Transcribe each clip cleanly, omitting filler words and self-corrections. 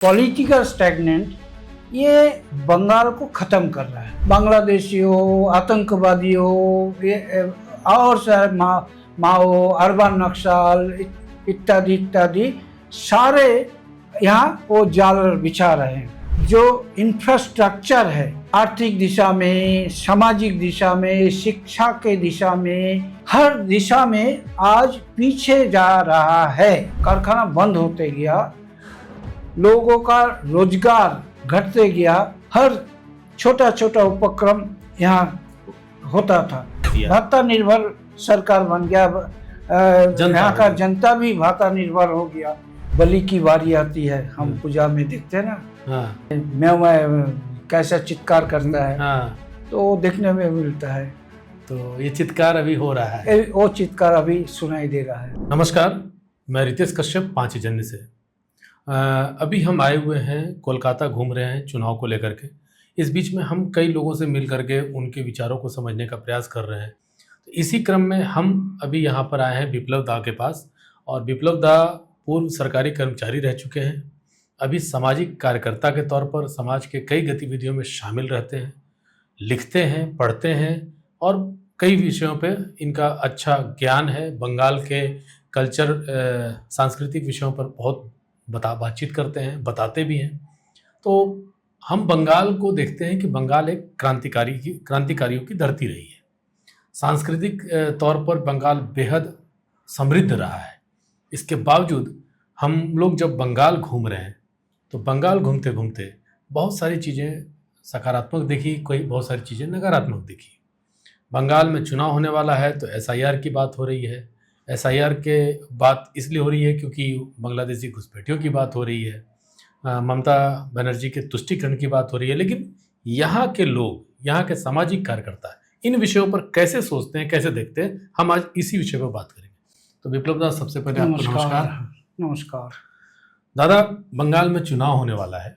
Political stagnant ये बंगाल को ख़त्म कर रहा है। बांग्लादेशी हो, आतंकवादी हो, ये और माओ, अर्बन नक्सल इत्यादि इत्यादि सारे यहाँ वो जाल बिछा रहे हैं। जो इंफ्रास्ट्रक्चर है आर्थिक दिशा में, सामाजिक दिशा में, शिक्षा के दिशा में, हर दिशा में आज पीछे जा रहा है। कारखाना बंद होते गया, लोगों का रोजगार घटते गया, हर छोटा छोटा उपक्रम यहाँ होता था। भाता निर्भर सरकार बन गया, यहाँ का जनता भी भाता निर्भर हो गया। बलि की बारी आती है, हम पूजा में देखते हैं ना, मैं कैसा चित्कार करता है, तो देखने में मिलता है। तो ये चित्कार अभी हो रहा है, वो चित्कार अभी सुनाई दे रहा है। नमस्कार, मैं रितेश कश्यप 5 जनवरी से। अभी हम आए हुए हैं, कोलकाता घूम रहे हैं चुनाव को लेकर के। इस बीच में हम कई लोगों से मिल करके उनके विचारों को समझने का प्रयास कर रहे हैं। तो इसी क्रम में हम अभी यहाँ पर आए हैं बिप्लब दा के पास। और बिप्लब दा पूर्व सरकारी कर्मचारी रह चुके हैं, अभी सामाजिक कार्यकर्ता के तौर पर समाज के कई गतिविधियों में शामिल रहते हैं, लिखते हैं, पढ़ते हैं और कई विषयों पे इनका अच्छा ज्ञान है। बंगाल के कल्चर, सांस्कृतिक विषयों पर बहुत बातचीत करते हैं, बताते भी हैं। तो हम बंगाल को देखते हैं कि बंगाल एक क्रांतिकारियों की धरती रही है। सांस्कृतिक तौर पर बंगाल बेहद समृद्ध रहा है। इसके बावजूद हम लोग जब बंगाल घूम रहे हैं तो बंगाल घूमते घूमते बहुत सारी चीज़ें सकारात्मक देखी, कोई बहुत सारी चीज़ें नकारात्मक देखी। बंगाल में चुनाव होने वाला है तो एसआईआर की बात हो रही है। एसआईआर के बात इसलिए हो रही है क्योंकि बांग्लादेशी घुसपैठियों की बात हो रही है, ममता बनर्जी के तुष्टीकरण की बात हो रही है। लेकिन यहाँ के लोग, यहाँ के सामाजिक कार्यकर्ता इन विषयों पर कैसे सोचते हैं, कैसे देखते हैं, हम आज इसी विषय पर बात करेंगे। तो बिप्लब दा, सबसे पहले आपको नमस्कार। नमस्कार दादा, बंगाल में चुनाव होने वाला है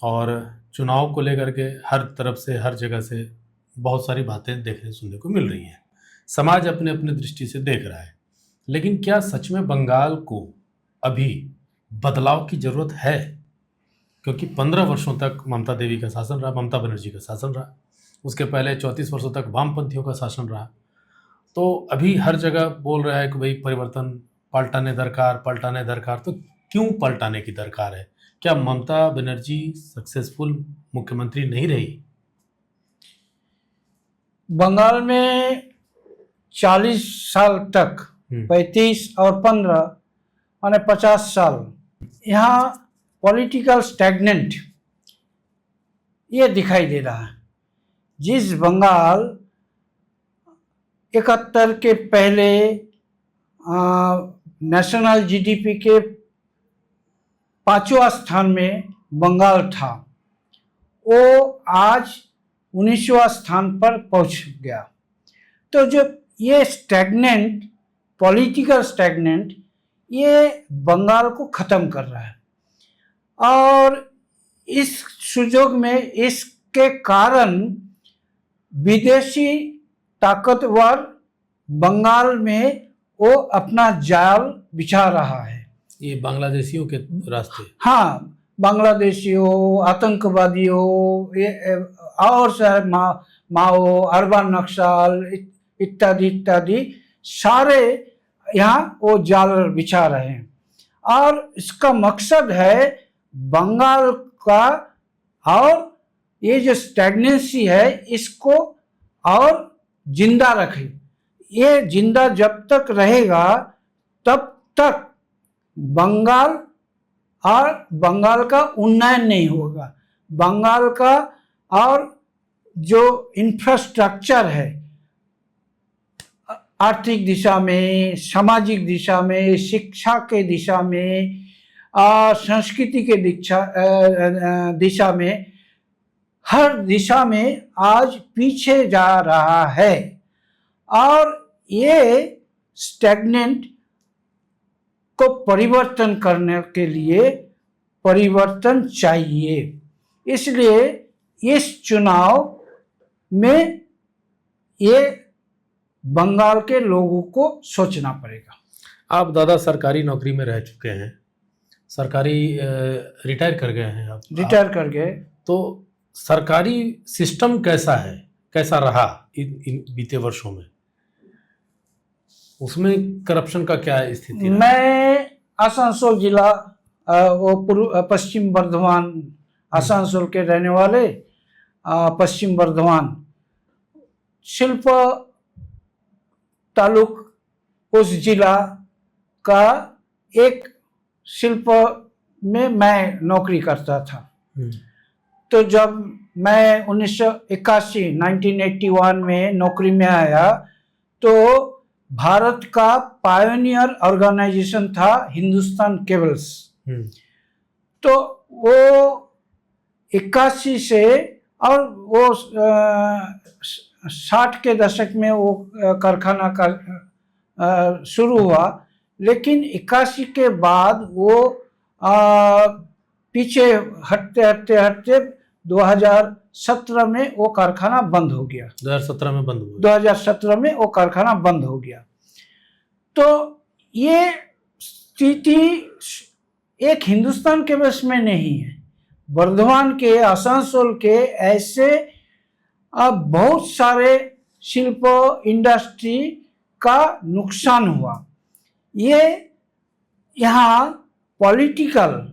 और चुनाव को लेकर के हर तरफ से, हर जगह से बहुत सारी बातें देखने सुनने को मिल रही हैं। समाज अपने अपने दृष्टि से देख रहा है, लेकिन क्या सच में बंगाल को अभी बदलाव की ज़रूरत है? क्योंकि 15 वर्षों तक ममता देवी का शासन रहा, ममता बनर्जी का शासन रहा, उसके पहले 34 वर्षों तक वामपंथियों का शासन रहा। तो अभी हर जगह बोल रहा है कि भाई परिवर्तन पलटाने दरकार। तो क्यों पलटाने की दरकार है? क्या ममता बनर्जी सक्सेसफुल मुख्यमंत्री नहीं रही? बंगाल में 40 साल तक, 35 और 15 माने 50 साल यहाँ पॉलिटिकल स्टैग्नेंट ये दिखाई दे रहा है। जिस बंगाल 71 के पहले नेशनल जीडीपी के 5वां स्थान में बंगाल था, वो आज 19वां स्थान पर पहुंच गया। तो जो ये स्टैग्नेंट, पॉलिटिकल स्टैग्नेंट, ये बंगाल को ख़त्म कर रहा है। और इस सुयोग में, इसके कारण विदेशी ताकतवर बंगाल में वो अपना जाल बिछा रहा है। ये बांग्लादेशियों के रास्ते, हाँ, बांग्लादेशी हो, आतंकवादी हो, ये और माओ, अर्बन नक्सल इत्यादि इत्यादि सारे यहाँ वो जाल बिछा रहे हैं। और इसका मकसद है बंगाल का, और ये जो स्टैग्नेंसी है इसको और जिंदा रखे। ये जिंदा जब तक रहेगा तब तक बंगाल का उन्नयन नहीं होगा। बंगाल का और जो इंफ्रास्ट्रक्चर है आर्थिक दिशा में, सामाजिक दिशा में, शिक्षा के दिशा में, संस्कृति के दिशा में, हर दिशा में आज पीछे जा रहा है। और ये स्टैग्नेंट को परिवर्तन करने के लिए परिवर्तन चाहिए। इसलिए इस चुनाव में ये बंगाल के लोगों को सोचना पड़ेगा। आप दादा सरकारी नौकरी में रह चुके हैं, सरकारी रिटायर कर गए हैं आप। रिटायर कर गए। तो सरकारी सिस्टम कैसा है, कैसा रहा इन बीते वर्षों में, उसमें करप्शन का क्या स्थिति रहा? मैं आसनसोल जिला वो पूर्व पश्चिम बर्धमान, आसनसोल के रहने वाले, पश्चिम बर्धमान शिल्प तालुक उस जिला का एक शिल्प में मैं नौकरी करता था। तो जब मैं 1981 में नौकरी में आया तो भारत का पायोनियर ऑर्गेनाइजेशन था हिंदुस्तान केबल्स। तो वो 81 से और वो 60 के दशक में वो कारखाना का शुरू हुआ, लेकिन 81 के बाद वो पीछे हटते हटते हटते 2017 में वो कारखाना बंद हो गया। 2017 में बंद हुआ। 2017 में वो कारखाना बंद हो गया। तो ये स्थिति एक हिंदुस्तान के बस में नहीं है। बर्धमान के, आसनसोल के ऐसे बहुत सारे शिल्प इंडस्ट्री का नुकसान हुआ। ये यहाँ पॉलिटिकल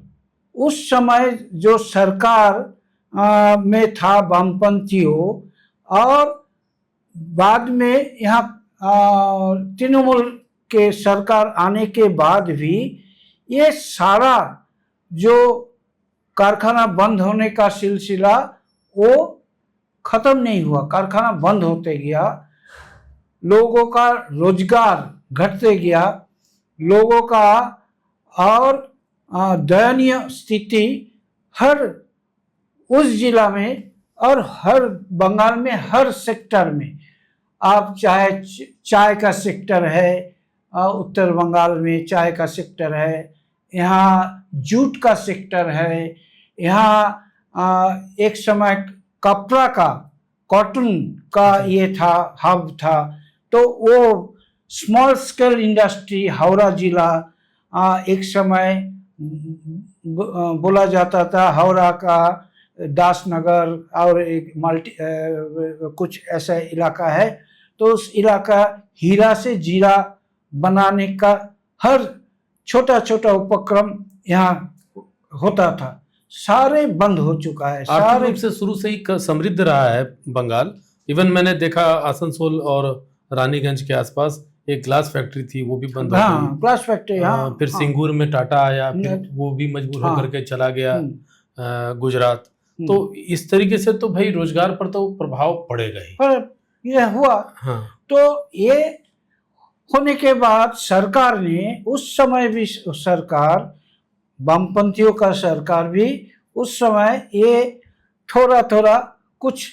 उस समय जो सरकार में था वामपंथियों, और बाद में यहाँ तृणमूल के सरकार आने के बाद भी ये सारा जो कारखाना बंद होने का सिलसिला वो खत्म नहीं हुआ। कारखाना बंद होते गया, लोगों का रोजगार घटते गया, लोगों का और दयनीय स्थिति हर उस जिला में और हर बंगाल में हर सेक्टर में, आप चाहे चाय का सेक्टर है, उत्तर बंगाल में चाय का सेक्टर है, यहाँ जूट का सेक्टर है, यहाँ एक समय कपड़ा का, कॉटन का ये था, हब था। तो वो स्मॉल स्केल इंडस्ट्री हावड़ा जिला एक समय बोला जाता था, हावड़ा का दासनगर और एक कुछ ऐसा इलाका है। तो उस इलाका हीरा से जीरा बनाने का हर छोटा छोटा उपक्रम यहाँ होता था, सारे बंद हो चुका है। आर्थिक रूप से शुरू से ही समृद्ध रहा है बंगाल। इवन मैंने देखा आसनसोल और रानीगंज के आसपास एक ग्लास फैक्ट्री थी, वो भी बंद हो गई। ग्लास फैक्ट्री, फिर सिंगूर में टाटा आया, फिर वो भी मजबूर होकर के चला गया गुजरात। तो इस तरीके से तो भाई रोजगार पर तो प्रभाव पड़ेगा ही। पर ये हुआ। तो ये होने के बाद सरकार ने, उस समय भी सरकार, वामपंथियों का सरकार भी उस समय ये थोड़ा थोड़ा कुछ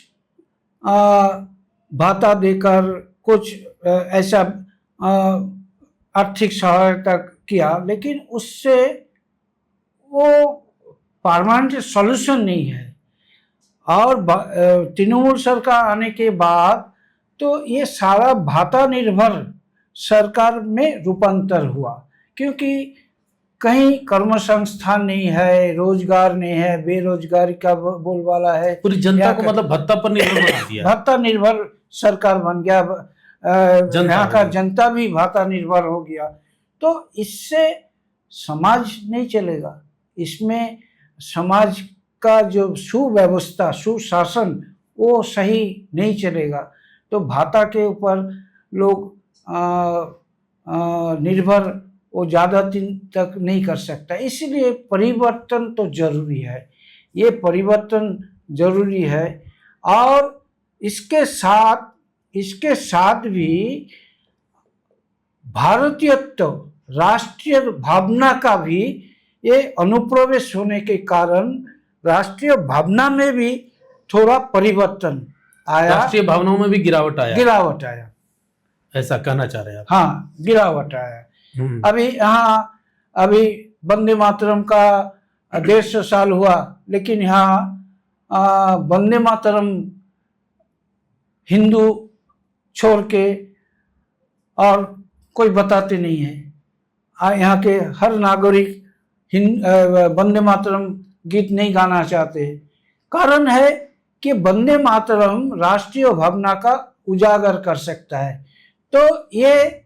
भाता देकर कुछ ऐसा आर्थिक सहायता किया, लेकिन उससे वो परमानेंट सॉल्यूशन नहीं है। और तृणमूल सरकार आने के बाद तो ये सारा भाता निर्भर सरकार में रूपांतर हुआ, क्योंकि कहीं कर्म संस्थान नहीं है, रोजगार नहीं है, बेरोजगारी का बोलबाला है। पूरी जनता को मतलब भत्ता पर निर्भर बना दिया। भत्ता निर्भर सरकार बन गया, यहाँ का जनता भी भाता निर्भर हो गया। तो इससे समाज नहीं चलेगा, इसमें समाज का जो सुव्यवस्था, सुशासन वो सही नहीं चलेगा। तो भाता के ऊपर लोग निर्भर वो ज़्यादा दिन तक नहीं कर सकता। इसलिए परिवर्तन तो जरूरी है, ये परिवर्तन जरूरी है। और इसके साथ भी भारतीयत्व, राष्ट्रीय भावना का भी ये अनुप्रवेश होने के कारण राष्ट्रीय भावना में भी थोड़ा परिवर्तन आया। राष्ट्रीय भावनाओं में भी गिरावट आया, ऐसा कहना चाह रहे हैं आप? हाँ, गिरावट आया। अभी वंदे मातरम का 150 साल हुआ, लेकिन यहाँ वंदे मातरम हिंदू छोड़ के और कोई बताते नहीं है। यहाँ के हर नागरिक वंदे मातरम गीत नहीं गाना चाहते। कारण है कि वंदे मातरम राष्ट्रीय भावना का उजागर कर सकता है। तो ये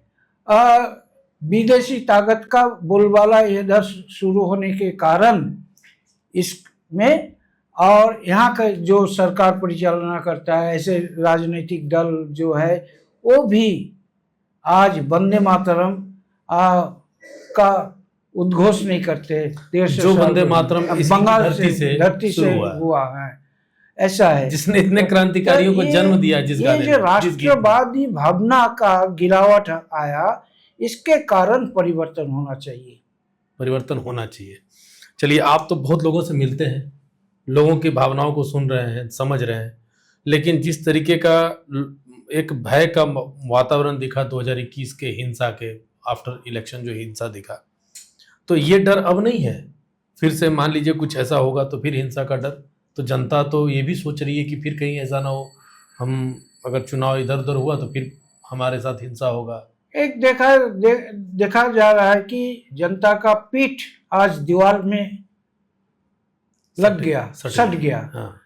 विदेशी ताकत का बोलबाला इधर शुरू होने के कारण इसमें, और यहाँ का जो सरकार परिचालना करता है, ऐसे राजनीतिक दल जो है वो भी आज वंदे मातरम का उद्घोष नहीं करते। जो वंदे मातरम इस बंगाल धरती से हुआ है, ऐसा है, जिसने इतने क्रांतिकारियों को जन्म दिया। जिस गाने ये जो राष्ट्रवादी भावना का गिरावट आया, इसके कारण परिवर्तन होना चाहिए। परिवर्तन होना चाहिए। चलिए, आप तो बहुत लोगों से मिलते हैं, लोगों की भावनाओं को सुन रहे हैं, समझ रहे हैं, लेकिन जिस तरीके का एक भय का वातावरण दिखा 2021 के हिंसा के आफ्टर इलेक्शन, जो हिंसा दिखा, तो ये डर अब नहीं है। फिर से मान लीजिए कुछ ऐसा होगा तो फिर हिंसा का डर, तो जनता तो ये भी सोच रही है कि फिर कहीं ऐसा ना हो, हम अगर चुनाव इधर उधर हुआ तो फिर हमारे साथ हिंसा होगा। एक देखा जा रहा है कि जनता का पीठ आज दीवार में लग गया, सट गया। हाँ।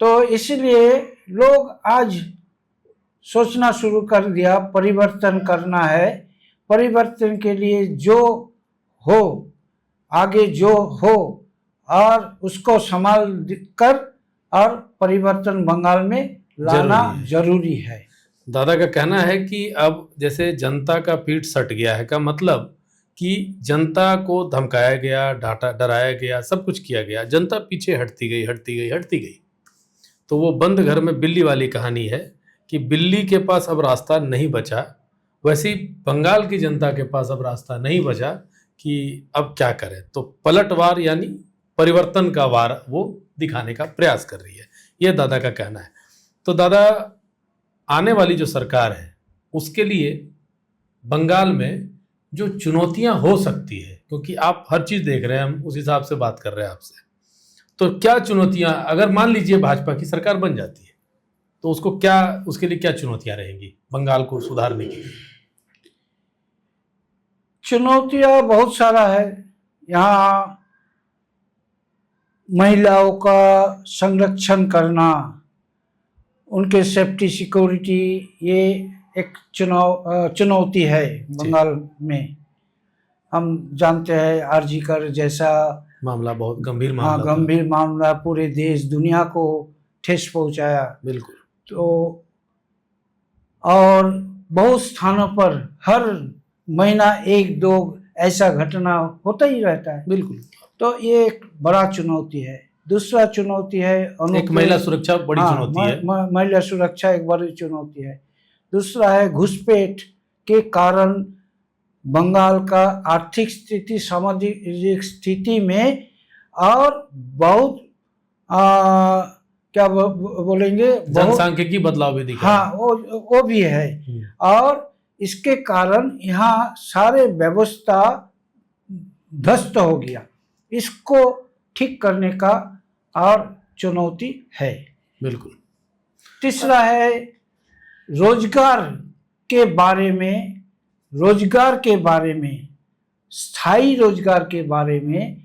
तो इसलिए लोग आज सोचना शुरू कर दिया, परिवर्तन करना है। परिवर्तन के लिए जो हो, आगे जो हो, और उसको संभाल कर और परिवर्तन बंगाल में लाना जरूरी है। दादा का कहना है कि अब जैसे जनता का पीठ सट गया है, का मतलब कि जनता को धमकाया गया, डांटा, डराया गया, सब कुछ किया गया, जनता पीछे हटती गई। तो वो बंद घर में बिल्ली वाली कहानी है कि बिल्ली के पास अब रास्ता नहीं बचा। वैसे ही बंगाल की जनता के पास अब रास्ता नहीं बचा कि अब क्या करें, तो पलटवार यानी परिवर्तन का वार वो दिखाने का प्रयास कर रही है, ये दादा का कहना है। तो दादा, आने वाली जो सरकार है उसके लिए बंगाल में जो चुनौतियां हो सकती है, क्योंकि आप हर चीज़ देख रहे हैं, हम उस हिसाब से बात कर रहे हैं आपसे, तो क्या चुनौतियां, अगर मान लीजिए भाजपा की सरकार बन जाती है तो उसके लिए क्या चुनौतियां रहेंगी बंगाल को सुधारने के लिए? चुनौतियां बहुत सारा है। यहाँ महिलाओं का संरक्षण करना, उनके सेफ्टी सिक्योरिटी, ये एक चुनौती है बंगाल में। हम जानते हैं आरजीकर जैसा मामला बहुत गंभीर मामला, हाँ, गंभीर मामला, पूरे देश दुनिया को ठेस पहुंचाया। बिल्कुल। तो और बहुत स्थानों पर हर महीना एक दो ऐसा घटना होता ही रहता है। बिल्कुल। तो ये एक बड़ा चुनौती है। दूसरा चुनौती है एक महिला सुरक्षा, बड़ी चुनौती है। महिला सुरक्षा एक बड़ी चुनौती है। दूसरा है घुसपैठ के कारण बंगाल का आर्थिक स्थिति, सामाजिक स्थिति में और बहुत क्या बोलेंगे, जनसांख्यिकी बदलाव भी दिखा। हाँ, वो भी है। और इसके कारण यहाँ सारे व्यवस्था ध्वस्त हो गया। इसको ठीक करने का और चुनौती है। बिल्कुल। तीसरा है रोजगार के बारे में, स्थायी रोजगार के बारे में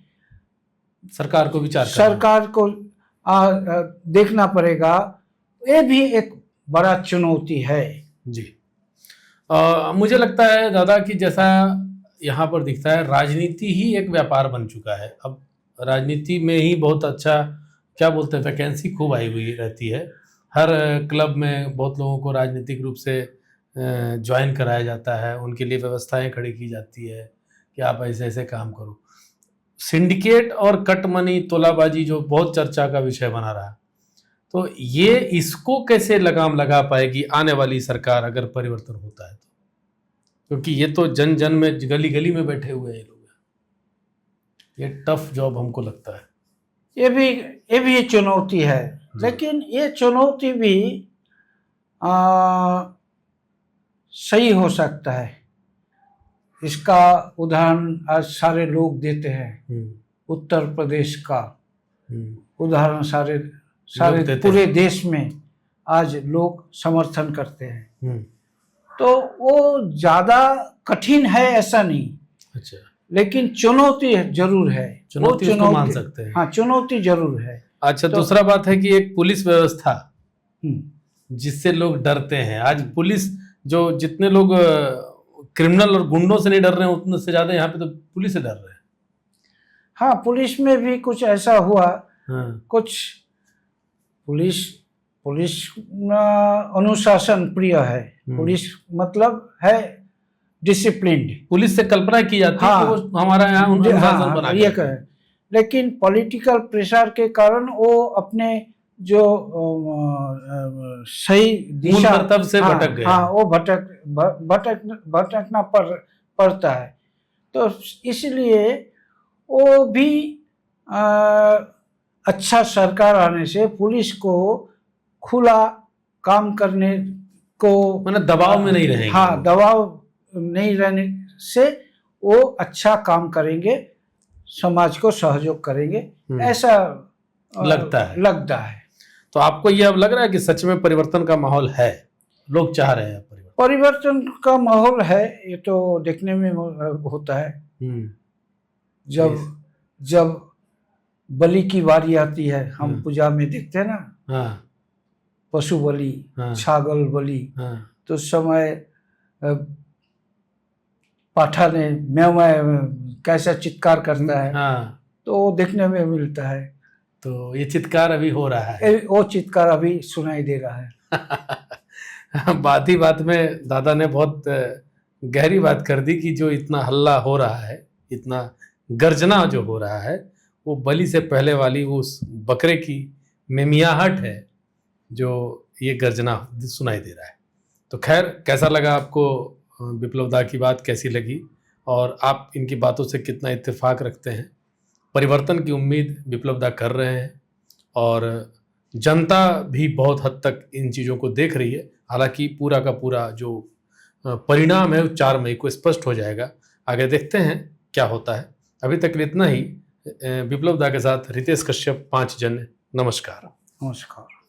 सरकार को विचार करना, सरकार को देखना पड़ेगा। ये भी एक बड़ा चुनौती है। जी। मुझे लगता है दादा कि जैसा यहाँ पर दिखता है, राजनीति ही एक व्यापार बन चुका है। अब राजनीति में ही बहुत अच्छा, क्या बोलते हैं, वैकेंसी खूब आई हुई रहती है। हर क्लब में बहुत लोगों को राजनीतिक रूप से ज्वाइन कराया जाता है, उनके लिए व्यवस्थाएं खड़ी की जाती है कि आप ऐसे ऐसे काम करो। सिंडिकेट और कट मनी, तोलाबाजी जो बहुत चर्चा का विषय बना रहा, तो ये इसको कैसे लगाम लगा पाएगी आने वाली सरकार अगर परिवर्तन होता है तो? क्योंकि ये तो जन जन में, गली गली में बैठे हुए हैं लोग। ये टफ जॉब हमको लगता है। ये भी चुनौती है, लेकिन ये चुनौती भी सही हो सकता है। इसका उदाहरण आज सारे लोग देते हैं। उत्तर प्रदेश का उदाहरण सारे पूरे देश में आज लोग समर्थन करते हैं। तो वो ज़्यादा कठिन है ऐसा नहीं। अच्छा। लेकिन चुनौती जरूर है। वो चुनौती उसको मान सकते हैं। हाँ, चुनौती जरूर है। अच्छा, तो- दूसरा बात है कि एक पुलिस व्यवस्था हम्म, जिससे लोग डरते हैं। आज पुलिस, जो जितने लोग क्रिमिनल और गुंडों से नहीं डर रहे हैं, उतने से ज्यादा यहाँ पे तो पुलिस से डर रहे हैं। हाँ, पुलिस में भी कुछ ऐसा हुआ। हाँ, कुछ पुलिस पुलिस अनुशासन प्रिय है। पुलिस मतलब है डिसिप्लिन्ड। पुलिस से कल्पना की जाती है हाँ। कि वो हमारा यहाँ अनुशासन बना ये के करें, लेकिन पॉलिटिकल प्रेशर के कारण वो अपने जो सही मूल दिशा, कर्तव्य से भटक गए। हाँ, वो भटकना पड़ता है। तो इसलिए वो भी अच्छा सरकार आने से पुलिस को खुला काम करने को, मतलब दबाव में नहीं रहेंगे। हाँ, दबाव नहीं रहने से वो अच्छा काम करेंगे, समाज को सहयोग करेंगे, ऐसा लगता है। तो आपको ये अब लग रहा है कि सच में परिवर्तन का माहौल है, लोग चाह रहे हैं परिवर्तन का माहौल है? ये तो देखने में होता है। जब बलि की बारी आती है, हम पूजा में देखते हैं ना, हाँ, पशु बलि, हाँ, छागल बलि, हाँ, तो उस समय पाठा ने म्याऊं कैसा चित्कार करता है, हाँ, तो वो देखने में मिलता है। तो ये चित्कार अभी हो रहा है। वो चित्कार अभी सुनाई दे रहा है। बात ही बात में दादा ने बहुत गहरी बात कर दी कि जो इतना हल्ला हो रहा है, इतना गर्जना जो हो रहा है, वो बलि से पहले वाली वो उस बकरे की मेमियाहट है जो ये गर्जना सुनाई दे रहा है। तो खैर, कैसा लगा आपको विप्लव दा की बात, कैसी लगी, और आप इनकी बातों से कितना इत्तेफाक रखते हैं? परिवर्तन की उम्मीद विप्लव दा कर रहे हैं और जनता भी बहुत हद तक इन चीज़ों को देख रही है। हालांकि पूरा का पूरा जो परिणाम है वो 4 मई को स्पष्ट हो जाएगा। आगे देखते हैं क्या होता है। अभी तक इतना ही। विप्लव दा के साथ रितेश कश्यप, 5 जन। नमस्कार। नमस्कार।